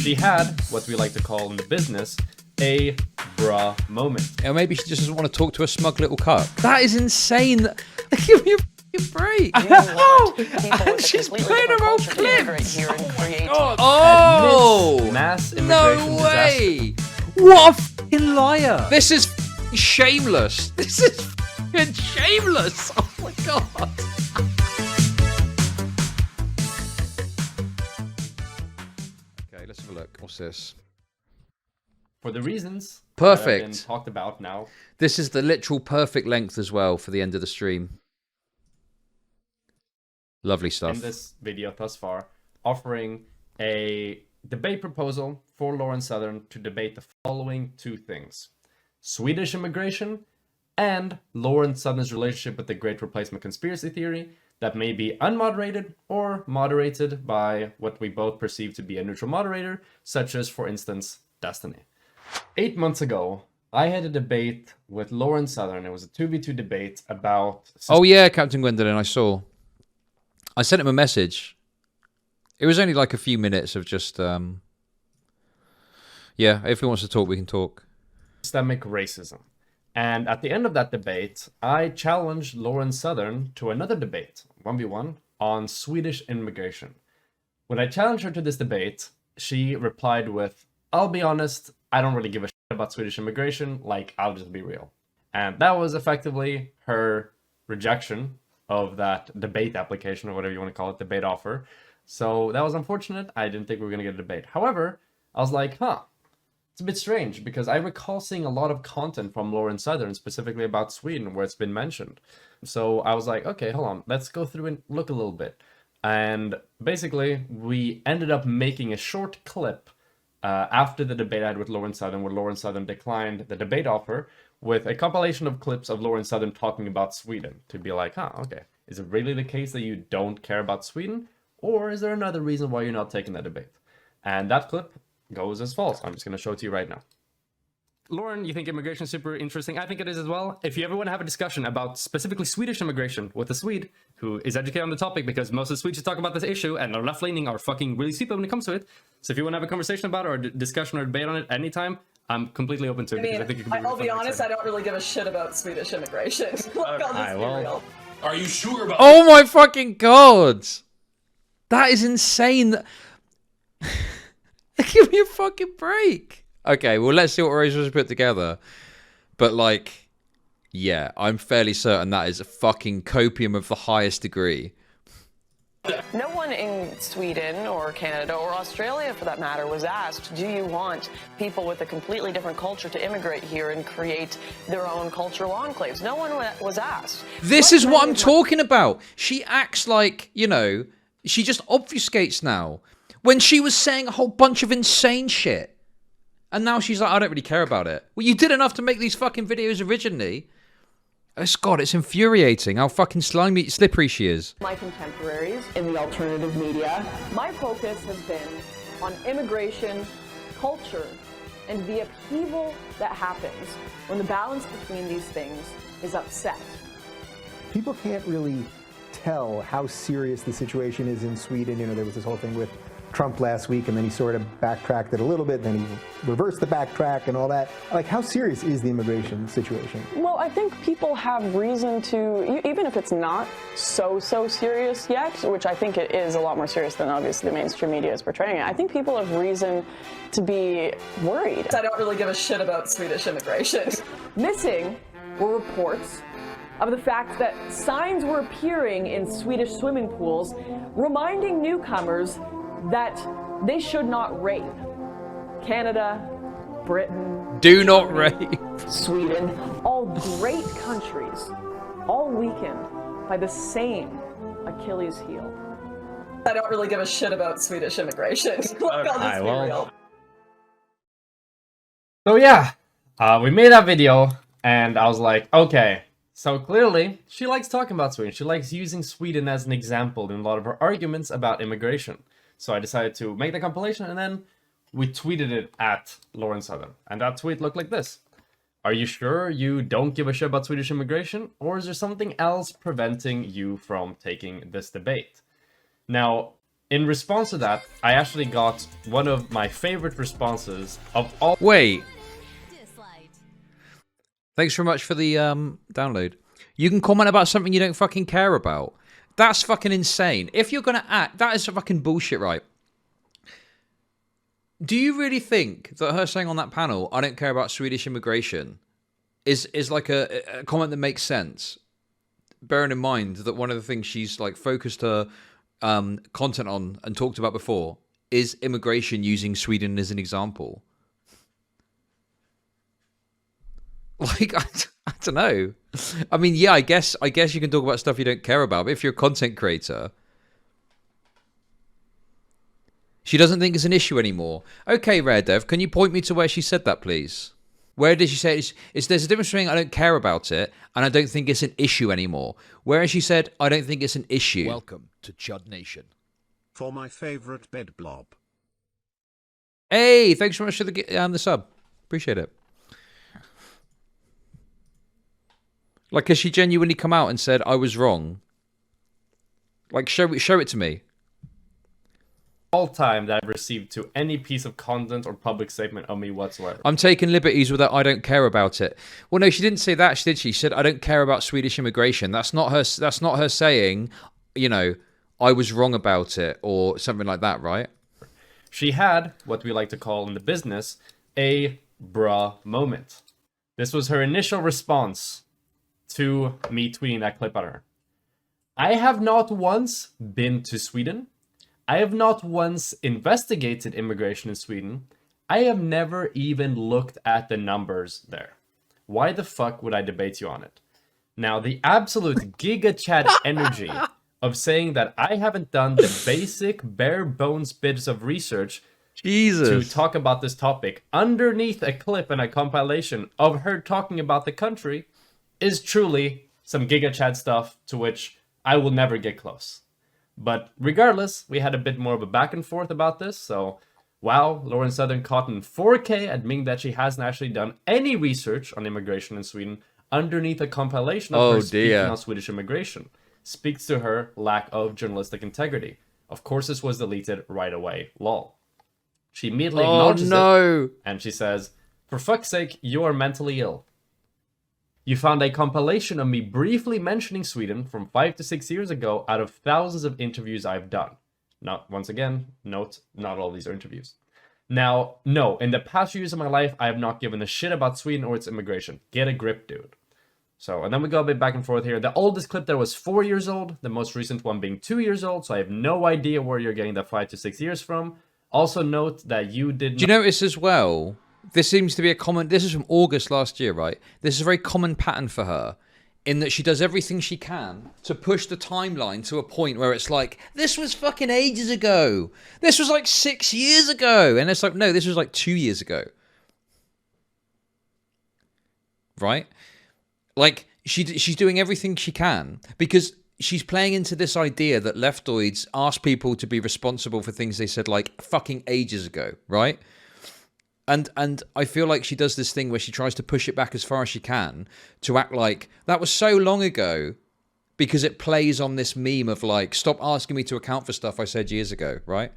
she had what we like to call in the business a bruh moment. Or maybe she just doesn't want to talk to a smug little cuck. That is insane. Give me a break. And she's playing her own clips. Oh, Mass immigration no way. What a fucking liar. This is shameless. This is fucking shameless. Oh my god. Okay, let's have a look. What's this? For the reasons Perfect. that have been talked about now. This is the literal perfect length as well for the end of the stream. Lovely stuff. In this video thus far, offering a debate proposal for Lauren Southern to debate the following two things: Swedish immigration and Lauren Southern's relationship with the Great Replacement conspiracy theory that may be unmoderated or moderated by what we both perceive to be a neutral moderator, such as, for instance, Destiny. 8 months ago, I had a debate with Lauren Southern. It was a 2v2 debate about... Oh yeah, Captain Gwendolyn, I saw. I sent him a message. It was only like a few minutes of just... Yeah, if he wants to talk, we can talk. Systemic racism. And at the end of that debate, I challenged Lauren Southern to another debate, 1v1, on Swedish immigration. When I challenged her to this debate, she replied with, "I'll be honest, I don't really give a shit about Swedish immigration, like, I'll just be real." And that was effectively her rejection of that debate application, or whatever you want to call it, debate offer. So that was unfortunate. I didn't think we were going to get a debate. However, I was like, it's a bit strange, because I recall seeing a lot of content from Lauren Southern, specifically about Sweden, where it's been mentioned. So I was like, okay, hold on, let's go through and look a little bit. And basically, we ended up making a short clip after the debate I had with Lauren Southern, where Lauren Southern declined the debate offer, with a compilation of clips of Lauren Southern talking about Sweden, to be like, okay, is it really the case that you don't care about Sweden? Or is there another reason why you're not taking that debate? And that clip goes as follows. I'm just going to show it to you right now. Lauren, you think immigration is super interesting? I think it is as well. If you ever want to have a discussion about specifically Swedish immigration with a Swede who is educated on the topic, because most of the Swedes who talk about this issue and are left-leaning are fucking really stupid when it comes to it. So if you want to have a conversation about it or discussion or debate on it anytime, I'm completely open to it. I think it could be I'll be honest, I don't really give a shit about Swedish immigration. I'll just be real. Are you sure about Oh my fucking god! That is insane. Give me a fucking break. Okay, well, let's see what Rachel's put together. But, like, yeah, I'm fairly certain that is a fucking copium of the highest degree. No one in Sweden or Canada or Australia, for that matter, was asked, do you want people with a completely different culture to immigrate here and create their own cultural enclaves? No one was asked. This is what I'm talking about. She acts like, you know, she just obfuscates now. When she was saying a whole bunch of insane shit. And now she's like, I don't really care about it. Well, you did enough to make these fucking videos originally. God, it's infuriating how fucking slippery she is. My contemporaries in the alternative media, my focus has been on immigration, culture, and the upheaval that happens when the balance between these things is upset. People can't really tell how serious the situation is in Sweden. You know, there was this whole thing with Trump last week, and then he sort of backtracked it a little bit, then he reversed the backtrack and all that. Like, how serious is the immigration situation? Well, I think people have reason to, even if it's not so serious yet, which I think it is a lot more serious than obviously the mainstream media is portraying it, I think people have reason to be worried. I don't really give a shit about Swedish immigration. Missing were reports of the fact that signs were appearing in Swedish swimming pools reminding newcomers that they should not rape. Canada, Britain, do not rape. Sweden, all great countries, all weakened by the same Achilles heel. I don't really give a shit about Swedish immigration. I'll just be real. So yeah, we made that video, and I was like, okay, so clearly she likes talking about Sweden. She likes using Sweden as an example in a lot of her arguments about immigration. So I decided to make the compilation, and then we tweeted it at Lauren Southern. And that tweet looked like this. Are you sure you don't give a shit about Swedish immigration? Or is there something else preventing you from taking this debate? Now, in response to that, I actually got one of my favorite responses of all. Wait. Thanks very much for the download. You can comment about something you don't fucking care about. That's fucking insane. If you're gonna act, that is fucking bullshit, right? Do you really think that her saying on that panel, "I don't care about Swedish immigration," is like a comment that makes sense? Bearing in mind that one of the things she's like focused her content on and talked about before is immigration, using Sweden as an example. Like, I don't know. I mean, yeah, I guess you can talk about stuff you don't care about, but if you're a content creator, she doesn't think it's an issue anymore. Okay, Rare Dev, can you point me to where she said that, please? Where did she say there's a difference between I don't care about it and I don't think it's an issue anymore? Where has she said I don't think it's an issue? Welcome to Chud Nation. For my favorite bed blob. Hey, thanks so much for the sub. Appreciate it. Like, has she genuinely come out and said I was wrong? Like, show it to me. All time that I've received to any piece of content or public statement of me whatsoever. I'm taking liberties with that. I don't care about it. Well, no, she didn't say that, did she? She said I don't care about Swedish immigration. That's not her. That's not her saying, you know, I was wrong about it or something like that, right? She had what we like to call in the business a bruh moment. This was her initial response to me tweeting that clip at her. I have not once been to Sweden. I have not once investigated immigration in Sweden. I have never even looked at the numbers there. Why the fuck would I debate you on it? Now, the absolute Giga Chad energy of saying that I haven't done the basic bare bones bits of research to talk about this topic underneath a clip and a compilation of her talking about the country is truly some Giga Chad stuff to which I will never get close. But regardless, we had a bit more of a back and forth about this, so wow, Lauren Southern caught in 4K admitting that she hasn't actually done any research on immigration in Sweden underneath a compilation of her speaking on Swedish immigration. Speaks to her lack of journalistic integrity. Of course, this was deleted right away. Lol. She immediately acknowledges it, and she says, "For fuck's sake, you are mentally ill. You found a compilation of me briefly mentioning Sweden from 5 to 6 years ago out of thousands of interviews I've done." Not, once again, note, not all these are interviews. Now, no, in the past few years of my life, I have not given a shit about Sweden or its immigration. Get a grip, dude. So, and then we go a bit back and forth here. The oldest clip there was 4 years old, the most recent one being 2 years old, so I have no idea where you're getting the 5 to 6 years from. Also note that you did not... Do you notice as well, this seems to be a common... This is from August last year, right? This is a very common pattern for her, in that she does everything she can to push the timeline to a point where it's like, this was fucking ages ago. This was like 6 years ago. And it's like, no, this was like 2 years ago. Right? Like, she's doing everything she can because she's playing into this idea that leftoids ask people to be responsible for things they said like fucking ages ago, right? And I feel like she does this thing where she tries to push it back as far as she can to act like that was so long ago because it plays on this meme of like, stop asking me to account for stuff I said years ago, right?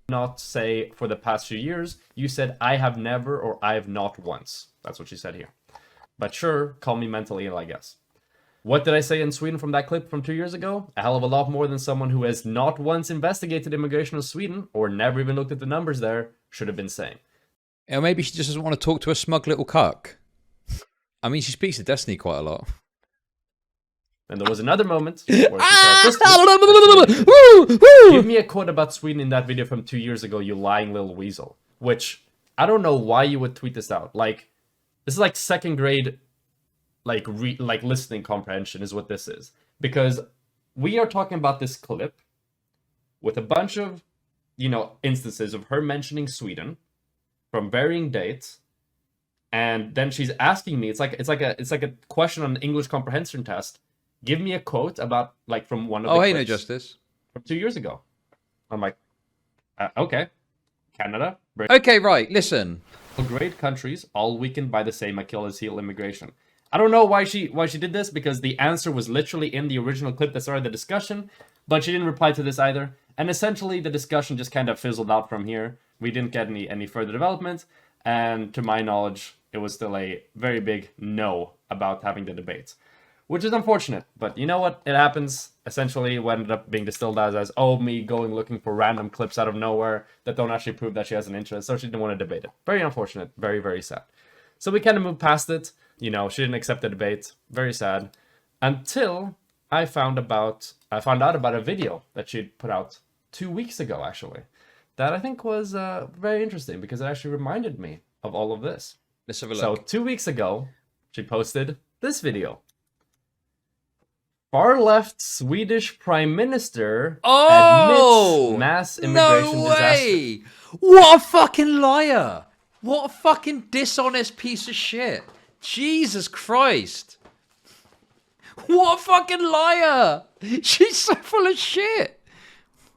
Not say for the past few years. You said I have never or I have not once. That's what she said here. But sure, call me mentally ill, I guess. What did I say in Sweden from that clip from 2 years ago? A hell of a lot more than someone who has not once investigated immigration in Sweden or never even looked at the numbers there should have been saying. Or maybe she just doesn't want to talk to a smug little cuck. I mean, she speaks to Destiny quite a lot. And there was another moment where she said, "Give me a quote about Sweden in that video from 2 years ago, you lying little weasel." Which, I don't know why you would tweet this out. Like, this is like second grade, like listening comprehension is what this is. Because we are talking about this clip with a bunch of, you know, instances of her mentioning Sweden from varying dates. And then she's asking me, it's like a question on an English comprehension test. Give me a quote about, like, from one of the hey, clips no justice. from 2 years ago. I'm like, okay. Canada, Britain. Okay, right, listen. Great countries, all weakened by the same Achilles heel immigration. I don't know why she did this, because the answer was literally in the original clip that started the discussion. But she didn't reply to this either. And essentially, the discussion just kind of fizzled out from here. We didn't get any further development. And to my knowledge, it was still a very big no about having the debate. Which is unfortunate. But you know what? It happens. Essentially, what ended up being distilled as me going looking for random clips out of nowhere that don't actually prove that she has an interest. So she didn't want to debate it. Very unfortunate. Very, very sad. So we kind of moved past it. You know, she didn't accept the debate. Very sad. Until I found out about a video that she'd put out 2 weeks ago, actually. That I think was very interesting because it actually reminded me of all of this. Let's have a look. So 2 weeks ago, she posted this video. Far left Swedish Prime Minister admits mass immigration no way! disaster. What a fucking liar! What a fucking dishonest piece of shit! Jesus Christ! What a fucking liar! She's so full of shit!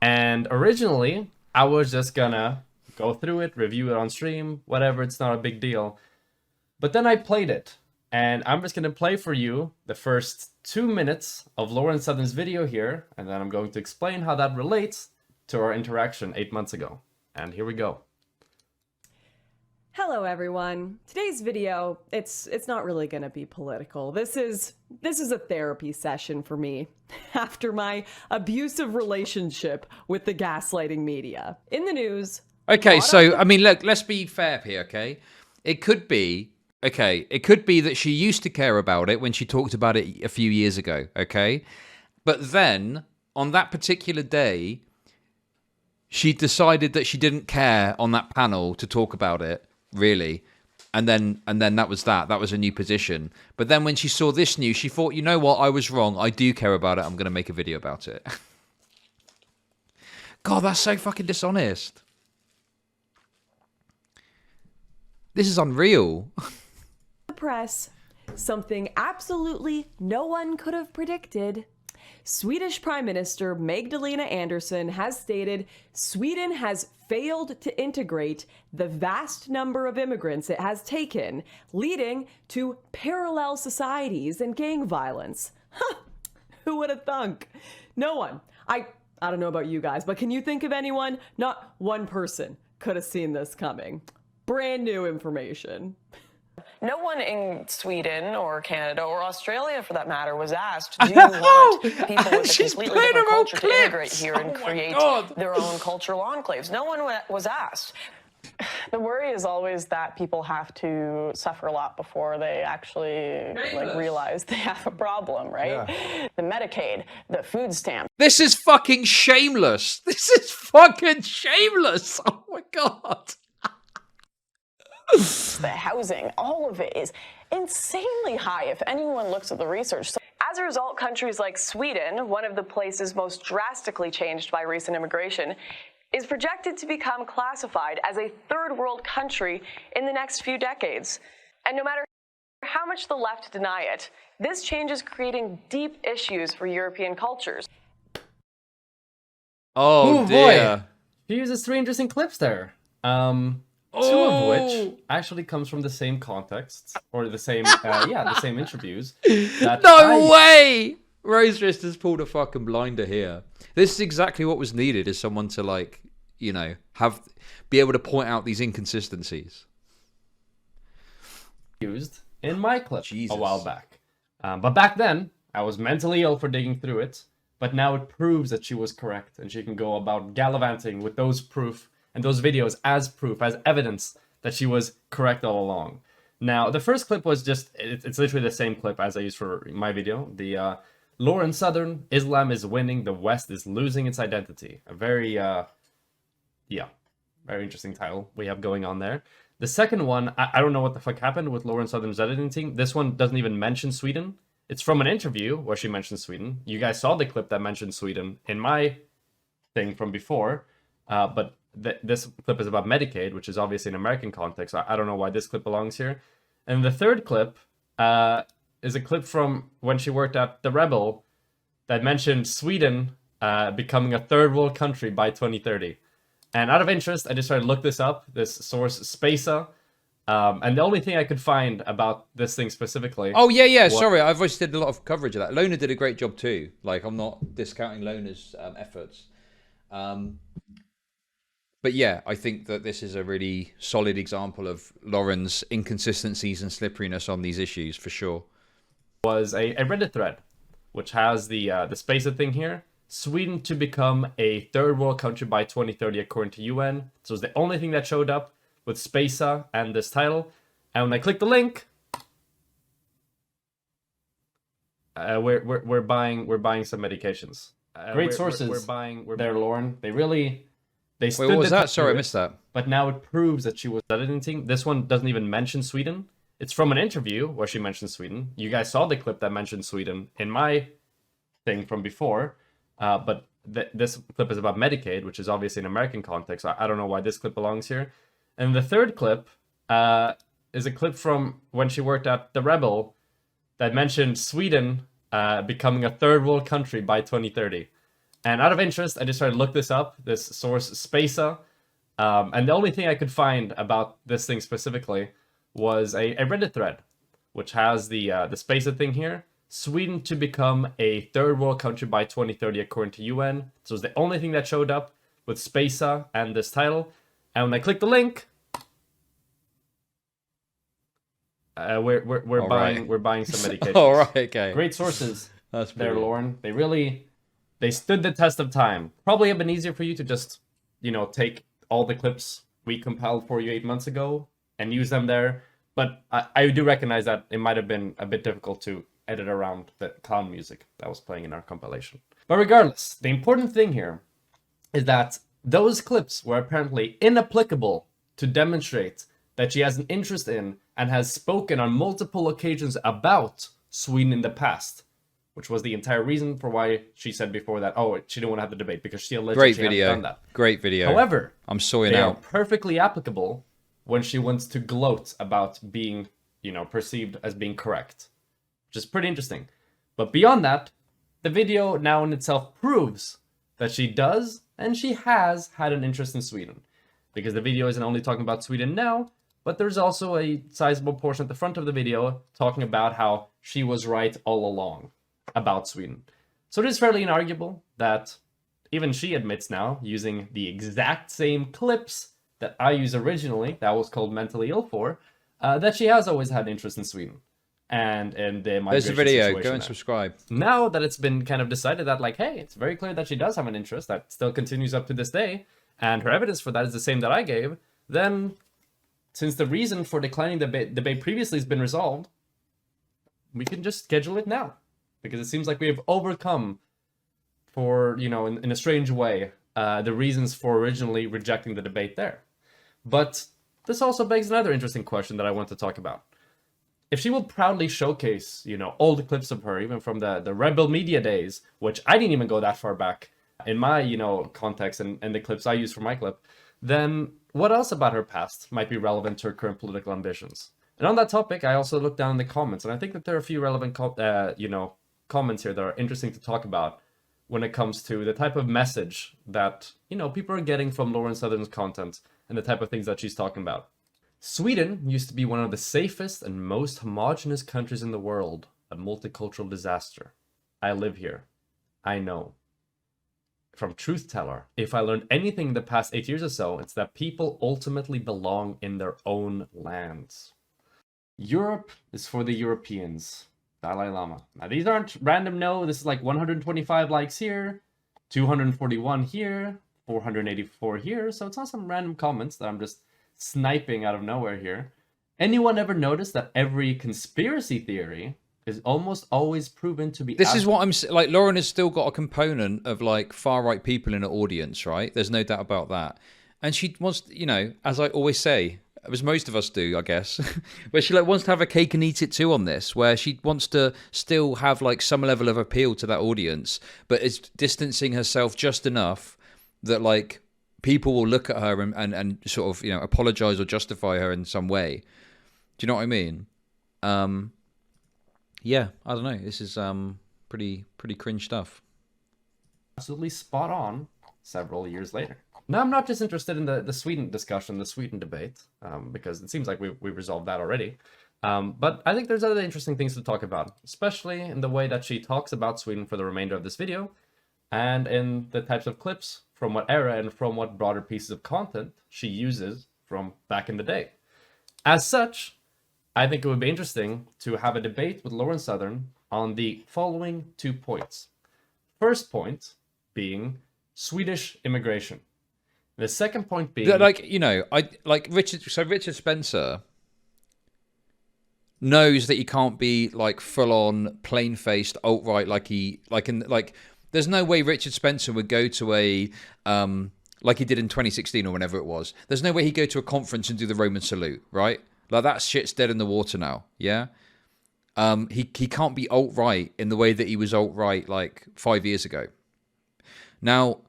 And originally, I was just gonna go through it, review it on stream, whatever, it's not a big deal. But then I played it, and I'm just gonna play for you the first 2 minutes of Lauren Southern's video here, and then I'm going to explain how that relates to our interaction 8 months ago. And here we go. Hello everyone. Today's video, it's not really going to be political. This is a therapy session for me after my abusive relationship with the gaslighting media. In the news. Okay, so I mean, look, let's be fair here, okay? It could be that she used to care about it when she talked about it a few years ago, okay? But then on that particular day, she decided that she didn't care on that panel to talk about it. Really, and then that was that. That was a new position. But then when she saw this news, she thought, you know what? I was wrong. I do care about it. I'm going to make a video about it. God, that's so fucking dishonest. This is unreal. The press, something absolutely no one could have predicted. Swedish Prime Minister Magdalena Andersson has stated Sweden has failed to integrate the vast number of immigrants it has taken, leading to parallel societies and gang violence. Huh, who would have thunk? No one. I don't know about you guys, but can you think of anyone? Not one person could have seen this coming. Brand new information. No one in Sweden or Canada or Australia, for that matter, was asked, do you want people with a completely different culture to immigrate here and create their own cultural enclaves? No one was asked. The worry is always that people have to suffer a lot before they actually realize they have a problem, right? Yeah. The Medicaid, the food stamps. This is fucking shameless. This is fucking shameless. Oh my God. The housing, all of it is insanely high if anyone looks at the research. So as a result, countries like Sweden, one of the places most drastically changed by recent immigration, is projected to become classified as a third world country in the next few decades. And no matter how much the left deny it, this change is creating deep issues for European cultures. Oh dear. Boy. She uses 3 interesting clips there. Two of which actually comes from the same contexts, or the same, the same interviews. No way! Rose Wrist has pulled a fucking blinder here. This is exactly what was needed, is someone to, like, you know, be able to point out these inconsistencies. Used in my clip a while back. But back then, I was mentally ill for digging through it, but now it proves that she was correct, and she can go about gallivanting with those proof and those videos as proof, as evidence that she was correct all along. Now, the first clip was just, it's literally the same clip as I used for my video. The Lauren Southern, Islam is winning, the West is losing its identity. A very, very interesting title we have going on there. The second one, I don't know what the fuck happened with Lauren Southern's editing team. This one doesn't even mention Sweden. It's from an interview where she mentioned Sweden. You guys saw the clip that mentioned Sweden in my thing from before, but this clip is about Medicaid, which is obviously an American context. I don't know why this clip belongs here. And the third clip is a clip from when she worked at The Rebel that mentioned Sweden becoming a third world country by 2030. And out of interest, I just tried to look this up. This source, Spesa, And the only thing I could find about this thing specifically... Oh, yeah. Sorry, I've always did a lot of coverage of that. Lona did a great job too. Like, I'm not discounting Lona's efforts. But yeah, I think that this is a really solid example of Lauren's inconsistencies and slipperiness on these issues, for sure. Was a Reddit thread, which has the spacer thing here. Sweden to become a third world country by 2030, according to UN. So it's the only thing that showed up with spacer and this title. And when I click the link, we're buying some medications. Great sources. We're buying there, Lauren. They stood Wait, what was the that? test Sorry, I of it, missed that. But now it proves that she was editing. This one doesn't even mention Sweden. It's from an interview where she mentioned Sweden. You guys saw the clip that mentioned Sweden in my thing from before. But this clip is about Medicaid, which is obviously an American context. So I don't know why this clip belongs here. And the third clip is a clip from when she worked at The Rebel that mentioned Sweden becoming a third world country by 2030. And out of interest, I just tried to look this up, this source, Spacer. And the only thing I could find about this thing specifically was a Reddit thread, which has the Spacer thing here. Sweden to become a third world country by 2030, according to UN. So it's the only thing that showed up with Spacer and this title. And when I click the link, we're buying some medications. All right, okay. Great sources. That's there, brilliant. Lauren. They stood the test of time. Probably have been easier for you to just, take all the clips we compiled for you 8 months ago and use them there. But I do recognize that it might have been a bit difficult to edit around the clown music that was playing in our compilation. But regardless, the important thing here is that those clips were apparently inapplicable to demonstrate that she has an interest in and has spoken on multiple occasions about Sweden in the past. Which was the entire reason for why she said before that, she didn't want to have the debate because she allegedly hadn't done that. Great video. However, I'm sorting they are out. perfectly applicable when she wants to gloat about being, perceived as being correct. Which is pretty interesting. But beyond that, the video now in itself proves that she does and she has had an interest in Sweden. Because the video isn't only talking about Sweden now, but there's also a sizable portion at the front of the video talking about how she was right all along about Sweden. So it is fairly inarguable that even she admits now, using the exact same clips that I used originally, that was called Mentally Ill for, that she has always had interest in Sweden. And the migration There's the video, situation go and there. subscribe. Now that it's been kind of decided that, hey, it's very clear that she does have an interest, that still continues up to this day, and her evidence for that is the same that I gave, then, since the reason for declining the debate previously has been resolved, we can just schedule it now. Because it seems like we have overcome, for, in a strange way, the reasons for originally rejecting the debate there. But this also begs another interesting question that I want to talk about. If she will proudly showcase, old clips of her, even from the Rebel Media days, which I didn't even go that far back in my, context and the clips I use for my clip, then what else about her past might be relevant to her current political ambitions? And on that topic, I also looked down in the comments, and I think that there are a few relevant, comments here that are interesting to talk about when it comes to the type of message that, people are getting from Lauren Southern's content and the type of things that she's talking about. Sweden used to be one of the safest and most homogenous countries in the world, a multicultural disaster. I live here. I know. From Truth Teller, if I learned anything in the past 8 years or so, it's that people ultimately belong in their own lands. Europe is for the Europeans. Dalai Lama. Now, these aren't random, no. This is like 125 likes here, 241 here, 484 here. So it's not some random comments that I'm just sniping out of nowhere here. Anyone ever notice that every conspiracy theory is almost always proven to be... This is what I'm... Lauren has still got a component of, far-right people in her audience, right? There's no doubt about that. And she wants, as I always say... as most of us do, I guess, where she wants to have a cake and eat it too on this, where she wants to still have some level of appeal to that audience, but is distancing herself just enough that people will look at her and sort of apologize or justify her in some way. Do you know what I mean? Yeah, I don't know. This is pretty cringe stuff. Absolutely spot on several years later. Now, I'm not just interested in the Sweden discussion, the Sweden debate, because it seems like we've resolved that already. But I think there's other interesting things to talk about, especially in the way that she talks about Sweden for the remainder of this video, and in the types of clips, from what era and from what broader pieces of content she uses from back in the day. As such, I think it would be interesting to have a debate with Lauren Southern on the following 2 points. First point being Swedish immigration. The second point being... Like, you know, Richard Spencer knows that he can't be like full-on plain-faced alt-right there's no way Richard Spencer would go to a like he did in 2016 or whenever it was. There's no way he'd go to a conference and do the Roman salute, right? Like, that shit's dead in the water now, yeah? He can't be alt-right in the way that he was alt-right like 5 years ago. Now,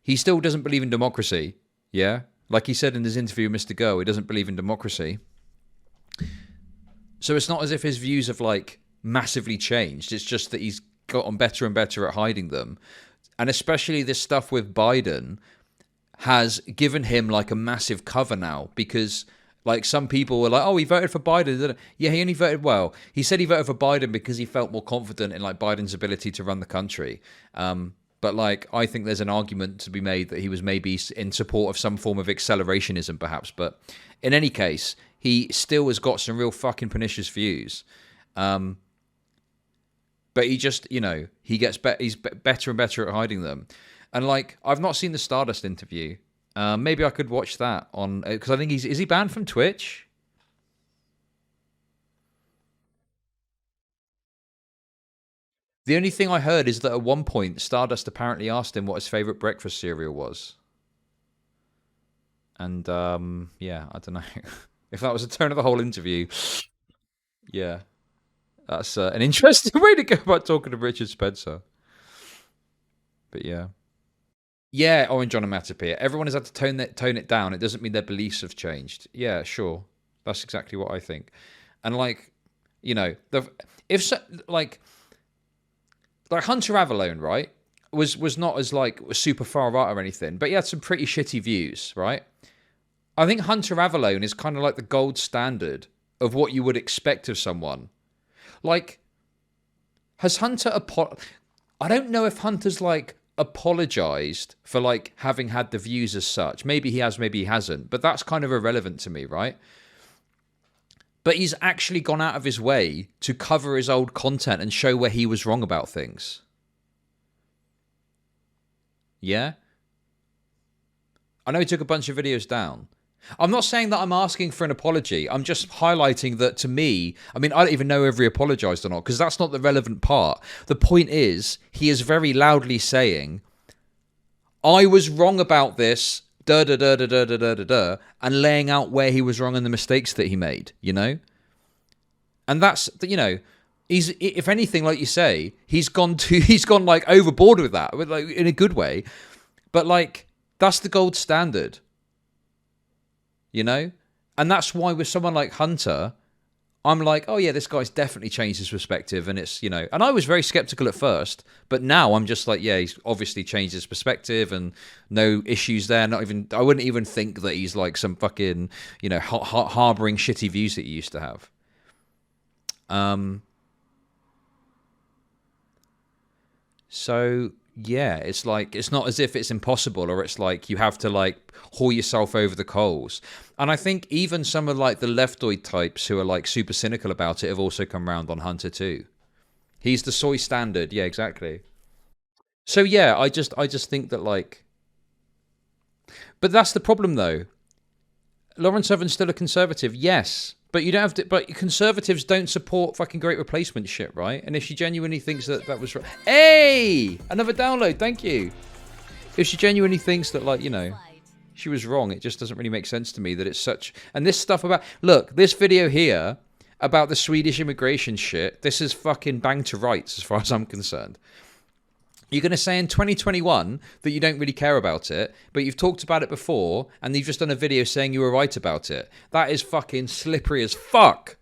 he still doesn't believe in democracy, yeah? Like he said in his interview with Mr. Go, he doesn't believe in democracy. So it's not as if his views have like massively changed. It's just that he's gotten better and better at hiding them. And especially this stuff with Biden has given him like a massive cover now, because like some people were like, oh, he voted for Biden. Yeah, he only voted, well, he said he voted for Biden because he felt more confident in like Biden's ability to run the country. But like, I think there's an argument to be made that he was maybe in support of some form of accelerationism perhaps. But in any case, he still has got some real fucking pernicious views. But he just, you know, he's better and better at hiding them. And like, I've not seen the Stardust interview. Maybe I could watch that on, because I think is he banned from Twitch? The only thing I heard is that at one point Stardust apparently asked him what his favorite breakfast cereal was. And yeah, I don't know if that was a tone of the whole interview. Yeah, that's an interesting way to go about talking to Richard Spencer. But yeah. Yeah, Orange Onomatopoeia. Everyone has had to tone it down. It doesn't mean their beliefs have changed. Yeah, sure. That's exactly what I think. And like, you know, like Hunter Avallone, right, was not as like super far right or anything, but he had some pretty shitty views, right? I think Hunter Avallone is kind of like the gold standard of what you would expect of someone. Like, has Hunter I don't know if Hunter's like apologized for like having had the views as such. Maybe he has, maybe he hasn't, but that's kind of irrelevant to me, right? But he's actually gone out of his way to cover his old content and show where he was wrong about things. Yeah? I know he took a bunch of videos down. I'm not saying that I'm asking for an apology. I'm just highlighting that to me, I mean, I don't even know if he apologized or not, because that's not the relevant part. The point is, he is very loudly saying, I was wrong about this, and laying out where he was wrong and the mistakes that he made, you know? And that's, you know, he's, if anything, like you say, he's gone like overboard with that, like in a good way. But like, that's the gold standard. You know? And that's why with someone like Hunter, I'm like, oh yeah, this guy's definitely changed his perspective, and it's, you know, and I was very skeptical at first, but now I'm just like, yeah, he's obviously changed his perspective and no issues there. Not even, I wouldn't even think that he's like some fucking, you know, harboring shitty views that he used to have. So yeah, it's like, it's not as if it's impossible, or it's like you have to like haul yourself over the coals. And I think even some of like the leftoid types who are like super cynical about it have also come around on Hunter too. He's the soy standard. Yeah, exactly. So yeah, I just think that like, but that's the problem though. Lauren Southern's still a conservative, yes. But you don't have to, but conservatives don't support fucking great replacement shit, right? And if she genuinely thinks that that was... Hey! Another download, thank you. If she genuinely thinks that, like, you know, she was wrong, it just doesn't really make sense to me that it's such... And this stuff about... Look, this video here about the Swedish immigration shit, this is fucking bang to rights as far as I'm concerned. You're going to say in 2021 that you don't really care about it, but you've talked about it before, and you've just done a video saying you were right about it. That is fucking slippery as fuck.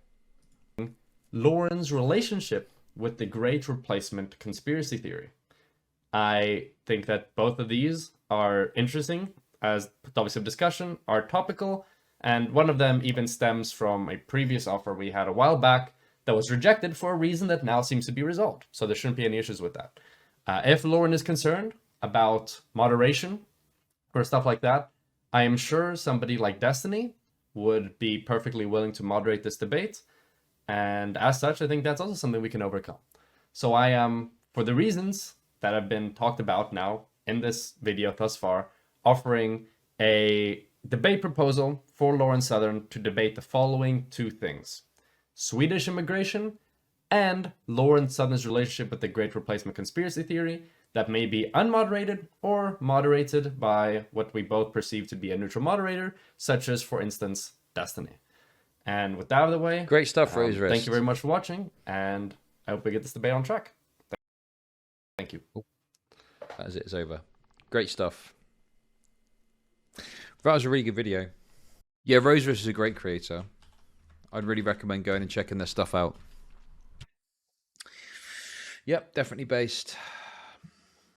Lauren's relationship with the Great Replacement conspiracy theory. I think that both of these are interesting. as topics of discussion are topical, and one of them even stems from a previous offer we had a while back that was rejected for a reason that now seems to be resolved. So there shouldn't be any issues with that. If Lauren is concerned about moderation or stuff like that, I am sure somebody like Destiny would be perfectly willing to moderate this debate. And as such, I think that's also something we can overcome. So I am, for the reasons that have been talked about now in this video thus far, offering a debate proposal for Lauren Southern to debate the following two things: Swedish immigration and Lauren Southern's relationship with the Great Replacement conspiracy theory that may be unmoderated or moderated by what we both perceive to be a neutral moderator, such as, for instance, Destiny. And with that out of the way, great stuff, Rose Wrist. Thank you very much for watching, and I hope we get this debate on track. Thank you. That is it. It's over. Great stuff. That was a really good video. Yeah, Rose Wrist is a great creator. I'd really recommend going and checking their stuff out. Yep, definitely based.